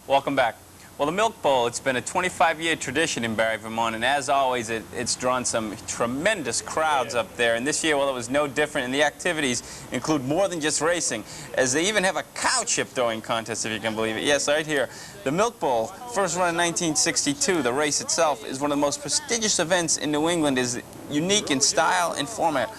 Welcome back. Well, the Milk Bowl, it's been a 25-year tradition in Barre, Vermont, and as always, it's drawn some tremendous crowds up there. And this year, well, it was no different, and the activities include more than just racing, as they even have a cow chip throwing contest, if you can believe it. Yes, right here. The Milk Bowl, first run in 1962. The race itself is one of the most prestigious events in New England, is unique in style and format.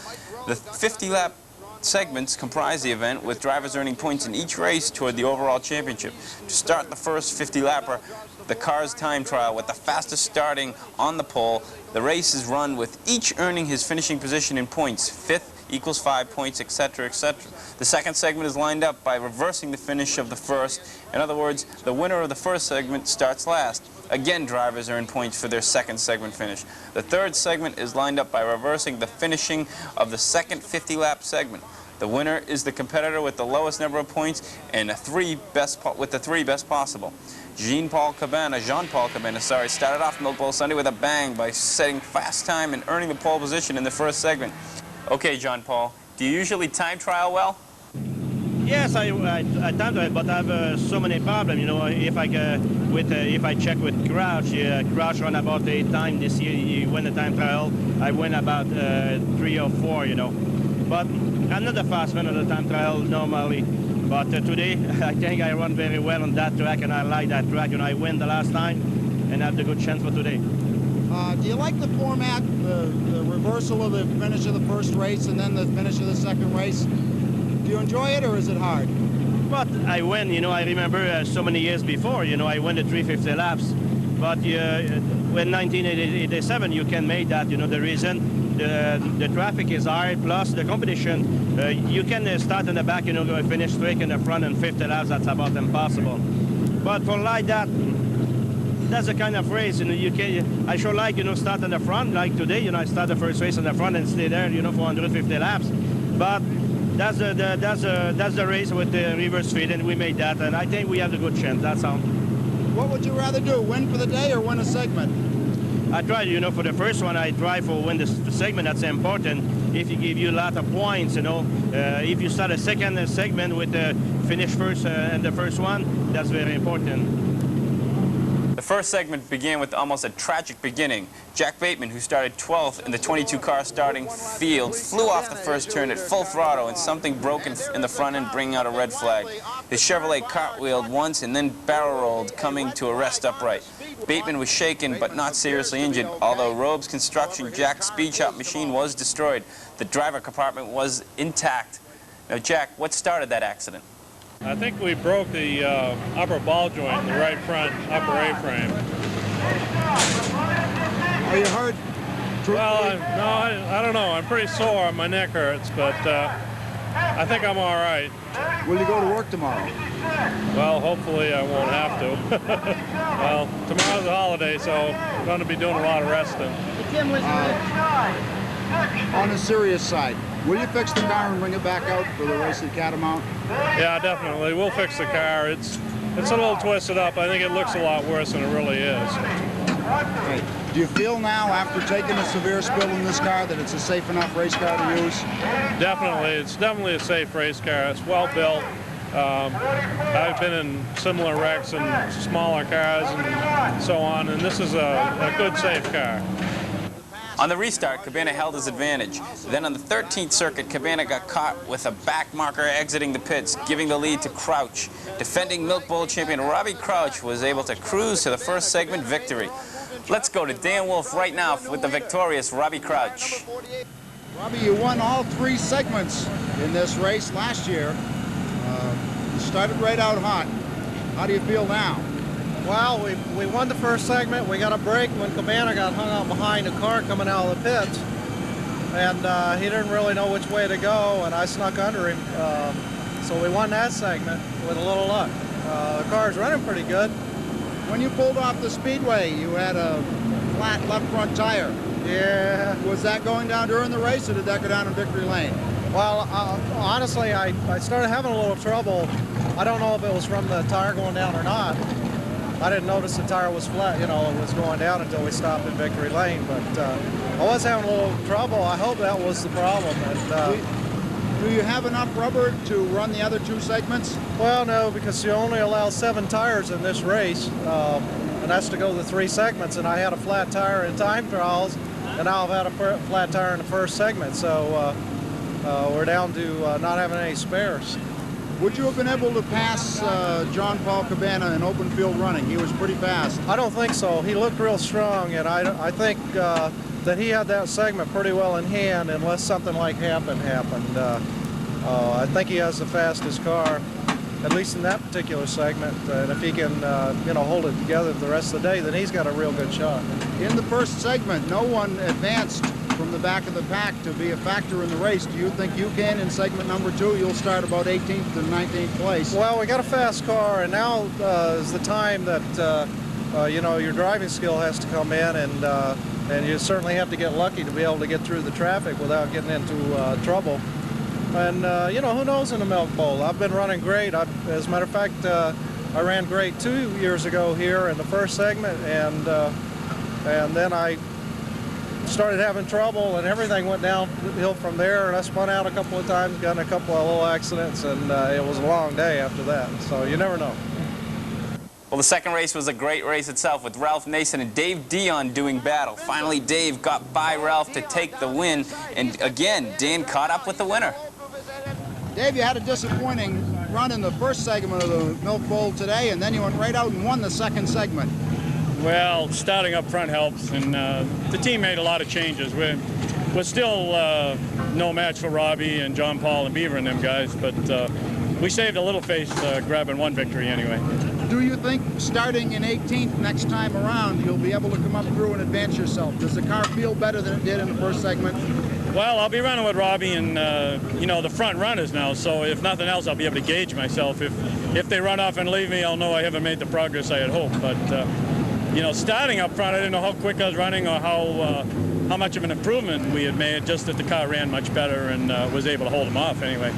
The 50-lap segments comprise the event, with drivers earning points in each race toward the overall championship. To start the first 50-lapper, the Cars time trial with the fastest starting on the pole. The race is run with each earning his finishing position in points. Fifth equals 5 points, etc., etc. The second segment is lined up by reversing the finish of the first. In other words, the winner of the first segment starts last. Again, drivers earn points for their second segment finish. The third segment is lined up by reversing the finishing of the second 50-lap segment. The winner is the competitor with the lowest number of points and the three best possible. Jean-Paul Cabana, started off Milk Bowl Sunday with a bang by setting fast time and earning the pole position in the first segment. Okay, Jean-Paul, do you usually time trial well? Yes, I time trial, but I have so many problems. You know, if I check with Crouch, Crouch run about 8 times this year. He won the time trial. I win about 3 or 4. You know, but I'm not a fast runner at the time trial normally. But today, I think I run very well on that track, and I like that track. And I win the last time, and I have the good chance for today. Do you like the format, the reversal of the finish of the first race and then the finish of the second race? Do you enjoy it, or is it hard? But I win, you know, I remember so many years before, you know, I won the 350 laps. But when 1987, you can make that, you know, the reason the traffic is hard, plus the competition, you can start in the back, you know, go finish straight in the front and 50 laps, that's about impossible. But for like that, that's the kind of race, you know, I sure like, you know, start in the front, like today, you know, I start the first race in the front and stay there, you know, for 150 laps. But that's the race with the reverse feed, and we made that, and I think we have a good chance, that's all. What would you rather do, win for the day or win a segment? I tried, you know, for the first one, I try for win the segment, that's important. If you give you a lot of points, you know, if you start a second segment with the finish first and the first one, that's very important. The first segment began with almost a tragic beginning. Jack Bateman, who started 12th in the 22-car starting field, flew off the first turn at full throttle, and something broke in the front end, bringing out a red flag. His Chevrolet cartwheeled once and then barrel rolled, coming to a rest upright. Bateman was shaken but not seriously injured, although Robe's construction Jack's speed shop machine was destroyed. The driver compartment was intact. Now, Jack, what started that accident? I think we broke the upper ball joint in the right front upper A-frame. Are you hurt? Well, no, I don't know. I'm pretty sore. My neck hurts, but I think I'm all right. Will you go to work tomorrow? Well, hopefully I won't have to. Well, tomorrow's a holiday, so I'm going to be doing a lot of resting. On the serious side, will you fix the car and bring it back out for the race at Catamount? Yeah, definitely. We'll fix the car. It's a little twisted up. I think it looks a lot worse than it really is. Okay. Do you feel now, after taking a severe spill in this car, that it's a safe enough race car to use? Definitely. It's definitely a safe race car. It's well built. I've been in similar wrecks in smaller cars and so on, and this is a good, safe car. On the restart, Cabana held his advantage. Then on the 13th circuit, Cabana got caught with a back marker exiting the pits, giving the lead to Crouch. Defending Milk Bowl champion Robbie Crouch was able to cruise to the first segment victory. Let's go to Dan Wolf right now with the victorious Robbie Crouch. Robbie, you won all 3 segments in this race last year. You started right out hot. How do you feel now? Well, we won the first segment. We got a break when Cabana got hung out behind a car coming out of the pits. And he didn't really know which way to go, and I snuck under him. So we won that segment with a little luck. The car's running pretty good. When you pulled off the speedway, you had a flat left front tire. Yeah. Was that going down during the race, or did that go down in victory lane? Well, honestly, I started having a little trouble. I don't know if it was from the tire going down or not. I didn't notice the tire was flat, you know, it was going down until we stopped in victory lane. But I was having a little trouble. I hope that was the problem. And, Do you have enough rubber to run the other 2 segments? Well, no, because you only allow 7 tires in this race, and that's to go the 3 segments. And I had a flat tire in time trials, and now I've had a flat tire in the first segment. So we're down to not having any spares. Would you have been able to pass John Paul Cabana in open field running? He was pretty fast. I don't think so. He looked real strong, and I think that he had that segment pretty well in hand, unless something like happened. I think he has the fastest car, at least in that particular segment. And if he can, hold it together the rest of the day, then he's got a real good shot. In the first segment, no one advanced from the back of the pack to be a factor in the race. Do you think you can in segment number 2? You'll start about 18th to 19th place. Well, we got a fast car, and now is the time that your driving skill has to come in, and you certainly have to get lucky to be able to get through the traffic without getting into trouble. And who knows in the Milk Bowl? I've been running great. As a matter of fact, I ran great 2 years ago here in the first segment, and then I started having trouble, and everything went downhill from there, and I spun out a couple of times, got in a couple of little accidents, and it was a long day after that, so you never know. Well, the second race was a great race itself, with Ralph Nason and Dave Dion doing battle. Finally, Dave got by Ralph to take the win, and again, Dan caught up with the winner. Dave, you had a disappointing run in the first segment of the Milk Bowl today, and then you went right out and won the second segment. Well, starting up front helps, and the team made a lot of changes. We're still no match for Robbie and John Paul and Beaver and them guys, but we saved a little face grabbing one victory anyway. Do you think starting in 18th next time around, you'll be able to come up through and advance yourself? Does the car feel better than it did in the first segment? Well, I'll be running with Robbie and, the front runners now, so if nothing else, I'll be able to gauge myself. If they run off and leave me, I'll know I haven't made the progress I had hoped. But, starting up front, I didn't know how quick I was running or how much of an improvement we had made, just that the car ran much better and was able to hold them off anyway.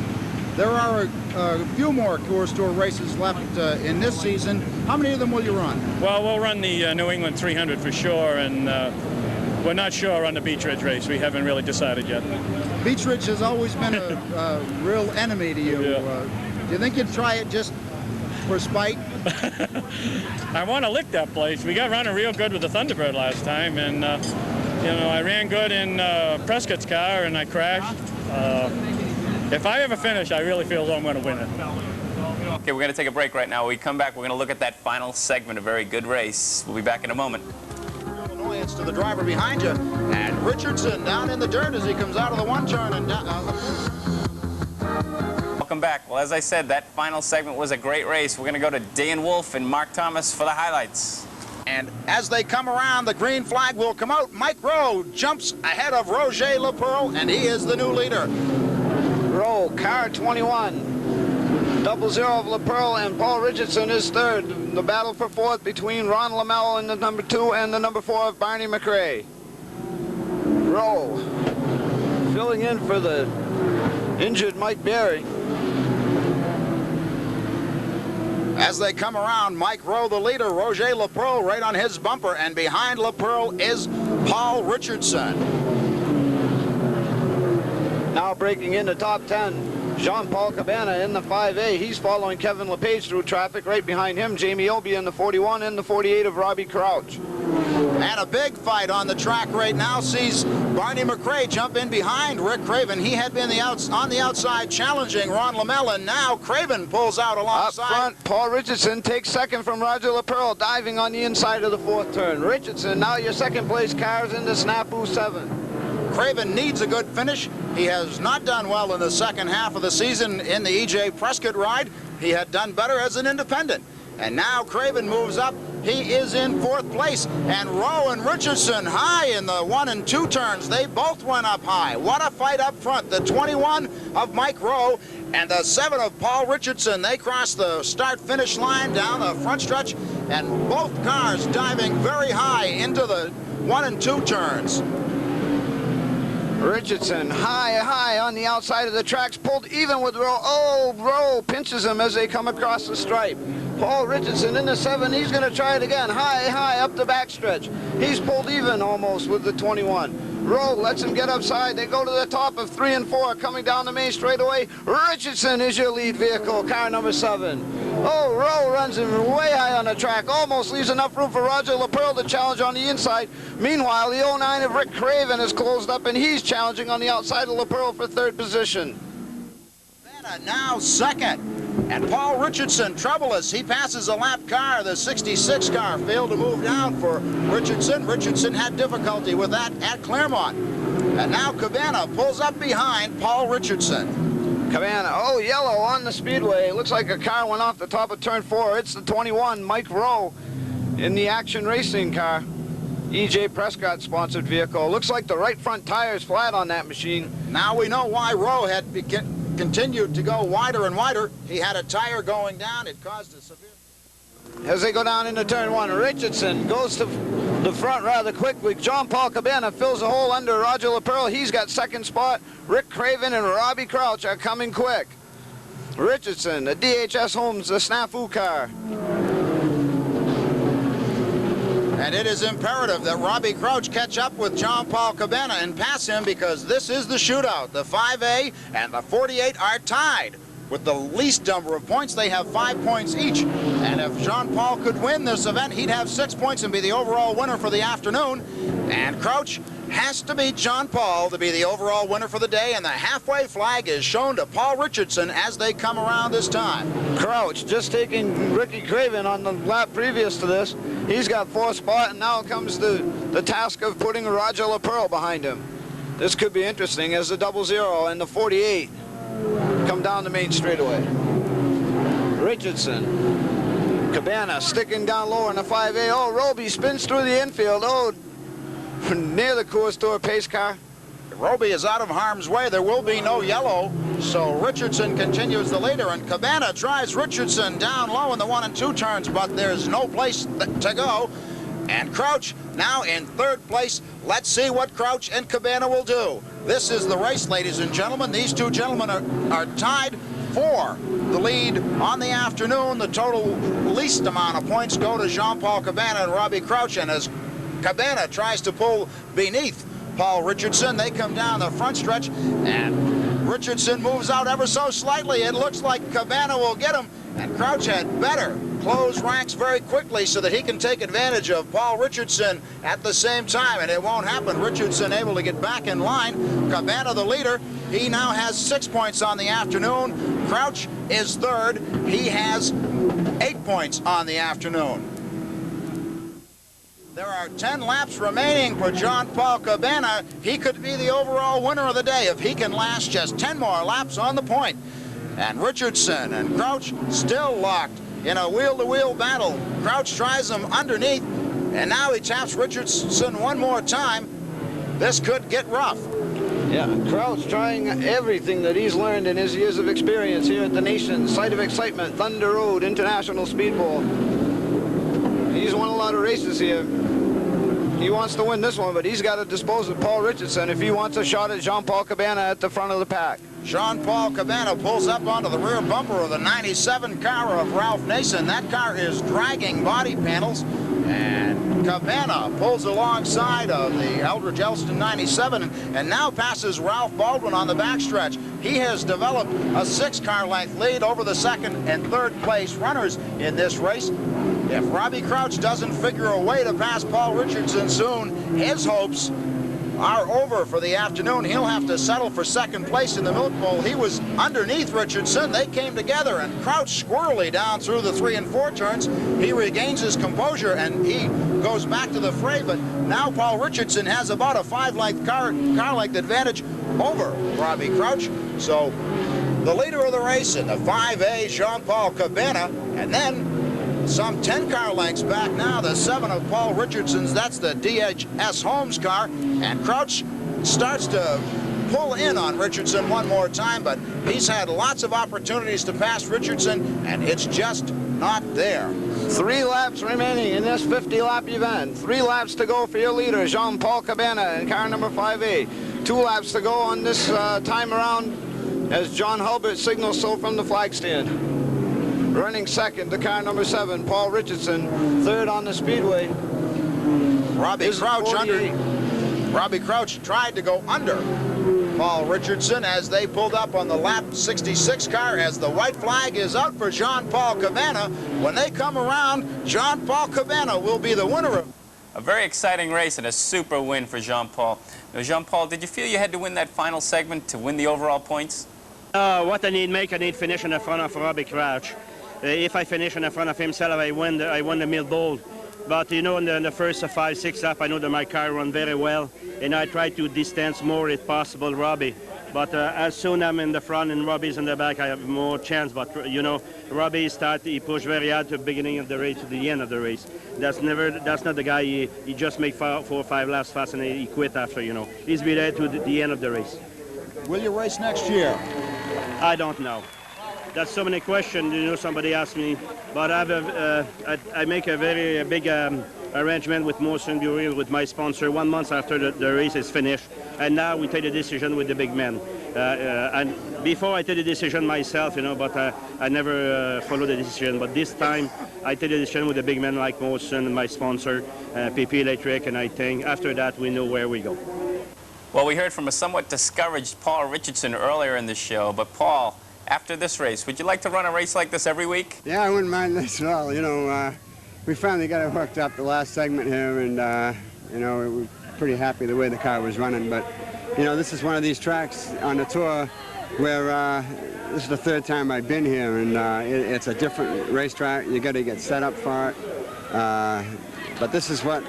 There are a few more Coors Tour races left in this season. How many of them will you run? Well, we'll run the New England 300 for sure, and we're not sure on the Beech Ridge race. We haven't really decided yet. Beech Ridge has always been a real enemy to you. Yeah. Do you think you'd try it just for spite? I want to lick that place. We got running real good with the Thunderbird last time, and I ran good in Prescott's car, and I crashed. If I ever finish, I really feel I'm going to win it. Okay, we're going to take a break right now. When we come back, we're going to look at that final segment, a very good race. We'll be back in a moment. Annoyance to the driver behind you, and Richardson down in the dirt as he comes out of the one turn and down. Welcome back. Well, as I said, that final segment was a great race. We're going to go to Dan Wolf and Mark Thomas for the highlights. And as they come around, the green flag will come out. Mike Rowe jumps ahead of Roger LaPearl, and he is the new leader. Rowe, car 21. 00 of LaPearl, and Paul Richardson is third. The battle for fourth between Ron Lamell in the number 2 and the number 4 of Barney McRae. Rowe filling in for the injured Mike Barre. As they come around, Mike Rowe, the leader, Roger LaPearl right on his bumper, and behind LaPearl is Paul Richardson. Now breaking into top 10, Jean-Paul Cabana in the 5A. He's following Kevin LePage through traffic. Right behind him, Jamie Obie in the 41 and the 48 of Robbie Crouch. And a big fight on the track right now sees Barney McRae jump in behind Rick Craven. He had been on the outside challenging Ron Lamell, and now Craven pulls out alongside. Up front, Paul Richardson takes second from Roger LaPearl, diving on the inside of the fourth turn. Richardson, now your second place car's in the Snafu 7. Craven needs a good finish. He has not done well in the second half of the season in the E.J. Prescott ride. He had done better as an independent. And now Craven moves up. He is in fourth place. And Rowe and Richardson high in the 1 and 2 turns. They both went up high. What a fight up front. The 21 of Mike Rowe and the 7 of Paul Richardson. They cross the start-finish line down the front stretch. And both cars diving very high into the 1 and 2 turns. Richardson high on the outside of the tracks, pulled even with Rowe. Oh, Rowe pinches him as they come across the stripe. Paul Richardson in the 7, he's going to try it again. High up the backstretch. He's pulled even almost with the 21. Rowe lets him get upside. They go to the top of 3 and 4, coming down the main straightaway. Richardson is your lead vehicle, car number 7. Oh, Rowe runs him way high on the track, almost leaves enough room for Roger LaPearl to challenge on the inside. Meanwhile, the 09 of Rick Craven is closed up, and he's challenging on the outside of LaPearl for 3rd position. Now second. And Paul Richardson, troubleless. He passes a lap car. The 66 car failed to move down for Richardson. Richardson had difficulty with that at Claremont. And now Cabana pulls up behind Paul Richardson. Cabana, oh, yellow on the speedway. Looks like a car went off the top of turn 4. It's the 21, Mike Rowe, in the Action Racing car. E.J. Prescott sponsored vehicle. Looks like the right front tire is flat on that machine. Now we know why Rowe had continued to go wider and wider. He had a tire going down. It caused a severe... As they go down into turn 1, Richardson goes to the front rather quickly. John Paul Cabana fills a hole under Roger LaPearl. He's got 2nd spot. Rick Craven and Robbie Crouch are coming quick. Richardson, the DHS Homes, the snafu car. And it is imperative that Robbie Crouch catch up with John Paul Cabana and pass him, because this is the shootout. The 5A and the 48 are tied with the least number of points. They have 5 points each. And if John Paul could win this event, he'd have 6 points and be the overall winner for the afternoon. And Crouch has to beat John Paul to be the overall winner for the day, and the halfway flag is shown to Paul Richardson as they come around this time. Crouch just taking Ricky Craven on the lap previous to this. He's got 4th spot, and now comes the task of putting Roger LaPearl behind him. This could be interesting as the 00 and the 48 come down the main straightaway. Richardson, Cabana sticking down lower in the 5A. Oh, Roby spins through the infield. Oh, near the Coors Tour pace car. Roby is out of harm's way. There will be no yellow, so Richardson continues the leader, and Cabana drives Richardson down low in the 1 and 2 turns, but there's no place to go. And Crouch now in 3rd place. Let's see what Crouch and Cabana will do. This is the race, ladies and gentlemen. These two gentlemen are tied for the lead on the afternoon. The total least amount of points go to Jean-Paul Cabana and Robbie Crouch, and as Cabana tries to pull beneath Paul Richardson, they come down the front stretch, and Richardson moves out ever so slightly. It looks like Cabana will get him, and Crouch had better close ranks very quickly so that he can take advantage of Paul Richardson at the same time, and it won't happen. Richardson able to get back in line. Cabana the leader. He now has 6 points on the afternoon. Crouch is 3rd. He has 8 points on the afternoon. There are 10 laps remaining for John Paul Cabana. He could be the overall winner of the day if he can last just 10 more laps on the point. And Richardson and Crouch still locked in a wheel-to-wheel battle. Crouch tries him underneath, and now he taps Richardson one more time. This could get rough. Yeah, Crouch trying everything that he's learned in his years of experience here at the nation's site of excitement, Thunder Road International Speedbowl. He's won a lot of races here. He wants to win this one, but he's got to dispose of Paul Richardson if he wants a shot at Jean-Paul Cabana at the front of the pack. Jean-Paul Cabana pulls up onto the rear bumper of the 97 car of Ralph Nason. That car is dragging body panels, and Cabana pulls alongside of the Eldridge Elston 97 and now passes Ralph Baldwin on the backstretch. He has developed a 6-car length lead over the 2nd and 3rd place runners in this race. If Robbie Crouch doesn't figure a way to pass Paul Richardson soon, his hopes are over for the afternoon. He'll have to settle for 2nd place in the Milk Bowl. He was underneath Richardson. They came together, and Crouch squirrely down through the 3 and 4 turns. He regains his composure, and he goes back to the fray, but now Paul Richardson has about a 5-length car length advantage over Robbie Crouch. So the leader of the race in the 5A, Jean-Paul Cabana, and then some 10 car lengths back now, the 7 of Paul Richardson's. That's the DHS Holmes car, and Crouch starts to pull in on Richardson one more time, but he's had lots of opportunities to pass Richardson, and it's just not there. 3 laps remaining in this 50-lap event. 3 laps to go for your leader, Jean-Paul Cabana, in car number 5A. 2 laps to go on this time around as John Hulbert signals so from the flag stand. Running 2nd, the car number 7, Paul Richardson. 3rd on the speedway. Robbie Crouch Robbie Crouch tried to go under Paul Richardson as they pulled up on the lap 66 car, as the white flag is out for Jean-Paul Cabana. When they come around, Jean-Paul Cabana will be the winner of A very exciting race and a super win for Jean-Paul. Now, Jean-Paul, did you feel you had to win that final segment to win the overall points? What I need finish in the front of Robbie Crouch. If I finish in the front of himself, I win the Mill Bowl. But you know, in the first 5, 6 laps, I know that my car run very well, and I try to distance more if possible Robbie. But as soon as I'm in the front and Robbie's in the back, I have more chance. But you know, Robbie he pushed very hard to the beginning of the race to the end of the race. That's not the guy. He just make 4 or 5 laps fast and he quit after. You know, he's be there to the end of the race. Will you race next year? I don't know. That's so many questions, you know, somebody asked me. But I make a very big arrangement with Motion Bureau, with my sponsor, 1 month after the race is finished. And now we take the decision with the big men. And before I take the decision myself, you know, but I never follow the decision. But this time I take the decision with the big men like Motion and my sponsor, PP Electric, and I think after that we know where we go. Well, we heard from a somewhat discouraged Paul Richardson earlier in the show, but Paul, after this race, would you like to run a race like this every week? Yeah, I wouldn't mind this at all. You know, we finally got it hooked up the last segment here, and, you know, we're pretty happy the way the car was running. But, you know, this is one of these tracks on the tour where this is the 3rd time I've been here, and it's a different racetrack. You got to get set up for it. But this is what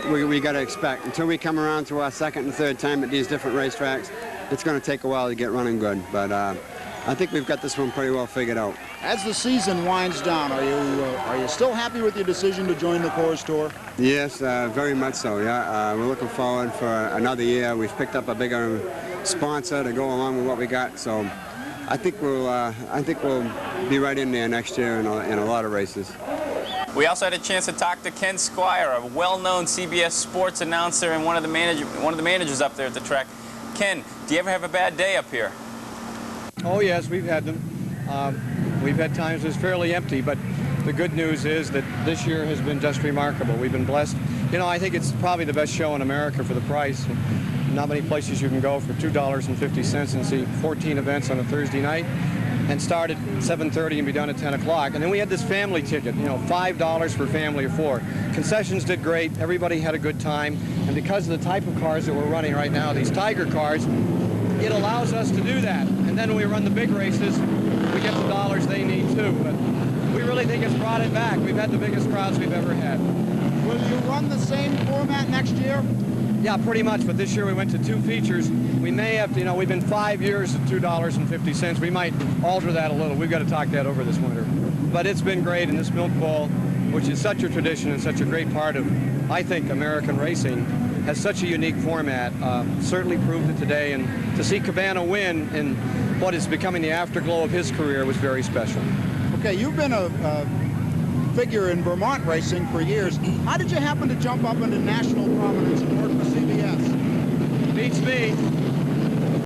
we got to expect. Until we come around to our 2nd and 3rd time at these different racetracks, it's going to take a while to get running good. But I think we've got this one pretty well figured out. As the season winds down, are you still happy with your decision to join the Coors Tour? Yes, very much so. Yeah, we're looking forward for another year. We've picked up a bigger sponsor to go along with what we got, so I think we'll be right in there next year in a lot of races. We also had a chance to talk to Ken Squire, a well-known CBS sports announcer and one of the managers up there at the track. Ken, do you ever have a bad day up here? Oh yes, we've had them. We've had times it's fairly empty, but the good news is that this year has been just remarkable. We've been blessed. You know, I think it's probably the best show in America for the price. Not many places you can go for $2.50 and see 14 events on a Thursday night and start at 7:30 and be done at 10 o'clock. And then we had this family ticket, you know, $5 for family of 4. Concessions did great. Everybody had a good time. And because of the type of cars that we're running right now, these Tiger cars, it allows us to do that. And then when we run the big races, we get the dollars they need too. But we really think it's brought it back. We've had the biggest crowds we've ever had. Will you run the same format next year? Yeah, pretty much, but this year we went to 2 features. We may have to, you know, we've been 5 years at $2.50. We might alter that a little. We've got to talk that over this winter. But it's been great, and this Milk Bowl, which is such a tradition and such a great part of, I think, American racing, has such a unique format. Certainly proved it today, and to see Cabana win in what is becoming the afterglow of his career was very special. Okay, you've been a figure in Vermont racing for years. How did you happen to jump up into national prominence and work for CBS? Beats me.